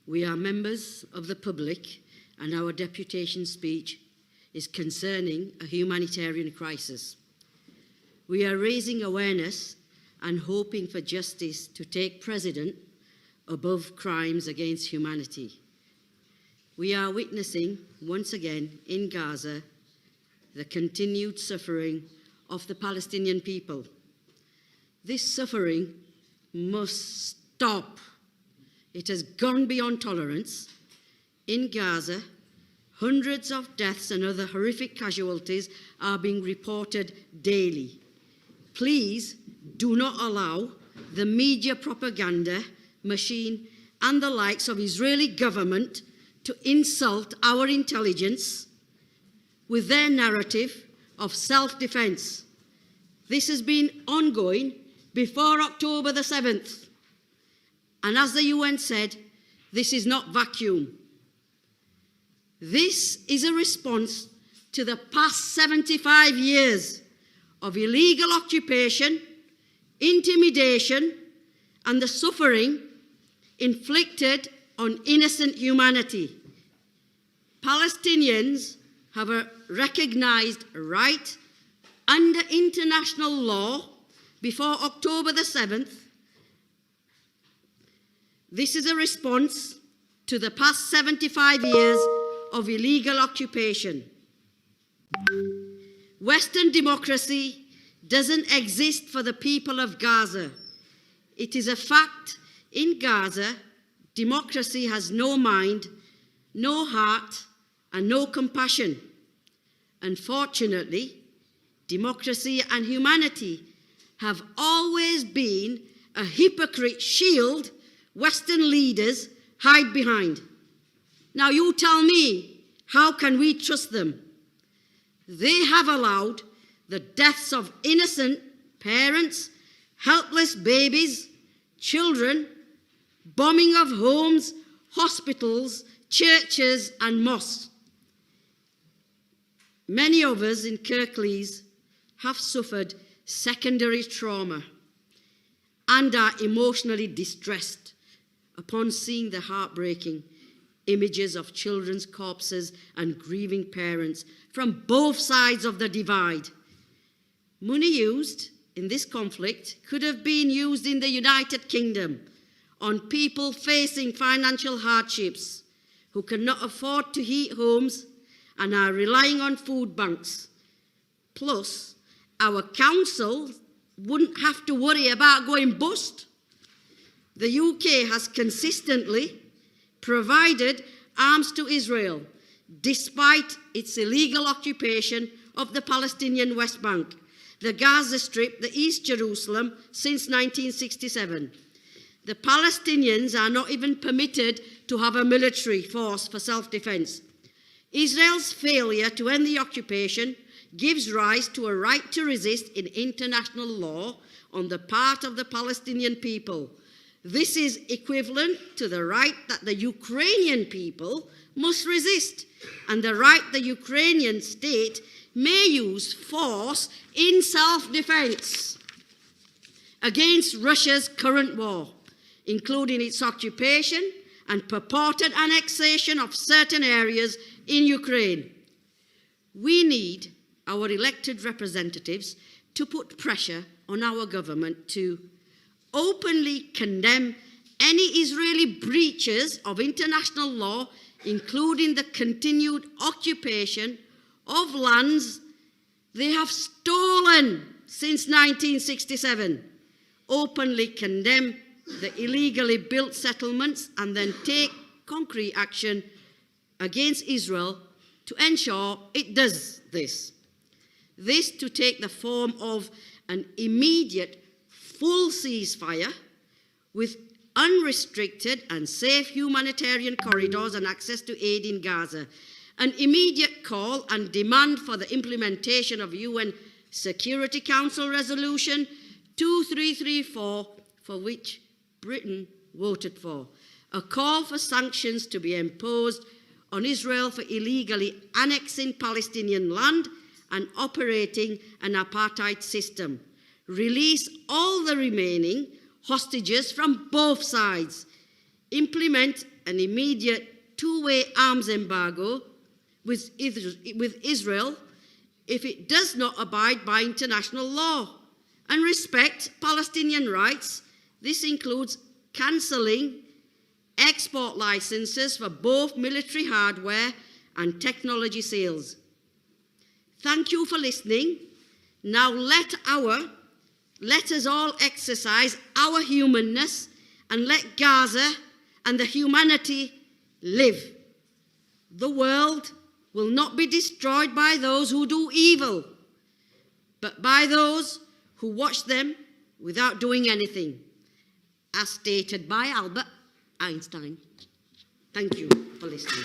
We are members of the public, and our deputation speech is concerning a humanitarian crisis. We are raising awareness and hoping for justice to take precedent above crimes against humanity. We are witnessing, once again, in Gaza, the continued suffering of the Palestinian people. This suffering must stop. It has gone beyond tolerance. In Gaza, hundreds of deaths and other horrific casualties are being reported daily. Please do not allow the media propaganda machine and the likes of Israeli government to insult our intelligence with their narrative of self-defense. This has been ongoing before October the 7th. And as the UN said, this is not vacuum. This is a response to the past 75 years of illegal occupation, intimidation, and the suffering inflicted on innocent humanity. Palestinians have a recognized right under international law before October the 7th. This is a response to the past 75 years of illegal occupation. Western democracy doesn't exist for the people of Gaza. It is a fact in Gaza, democracy has no mind, no heart, and no compassion. Unfortunately, democracy and humanity have always been a hypocrite shield Western leaders hide behind. Now you tell me, how can we trust them? They have allowed the deaths of innocent parents, helpless babies, children, bombing of homes, hospitals, churches, and mosques. Many of us in Kirklees have suffered secondary trauma and are emotionally distressed upon seeing the heartbreaking images of children's corpses and grieving parents from both sides of the divide. Money used in this conflict could have been used in the United Kingdom on people facing financial hardships who cannot afford to heat homes and are relying on food banks. Plus, our council wouldn't have to worry about going bust. The UK has consistently provided arms to Israel, despite its illegal occupation of the Palestinian West Bank, the Gaza Strip, the East Jerusalem, since 1967. The Palestinians are not even permitted to have a military force for self-defense. Israel's failure to end the occupation gives rise to a right to resist in international law on the part of the Palestinian people. This is equivalent to the right that the Ukrainian people must resist, and the right the Ukrainian state may use force in self-defense against Russia's current war, including its occupation and purported annexation of certain areas in Ukraine. We need our elected representatives to put pressure on our government to openly condemn any Israeli breaches of international law, including the continued occupation of lands they have stolen since 1967, openly condemn the illegally built settlements, and then take concrete action against Israel to ensure it does this. This to take the form of an immediate full ceasefire with unrestricted and safe humanitarian corridors and access to aid in Gaza, an immediate call and demand for the implementation of UN Security Council Resolution 2334, for which Britain voted for, a call for sanctions to be imposed on Israel for illegally annexing Palestinian land and operating an apartheid system. Release all the remaining hostages from both sides. implement an immediate two-way arms embargo with Israel if it does not abide by international law and respect Palestinian rights. This includes cancelling export licenses for both military hardware and technology sales. Thank you for listening. Now let us all exercise our humanness and let Gaza and the humanity live. The world will not be destroyed by those who do evil, but by those who watch them without doing anything, as stated by Albert Einstein. Thank you for listening.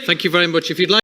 Thank you very much. If you'd like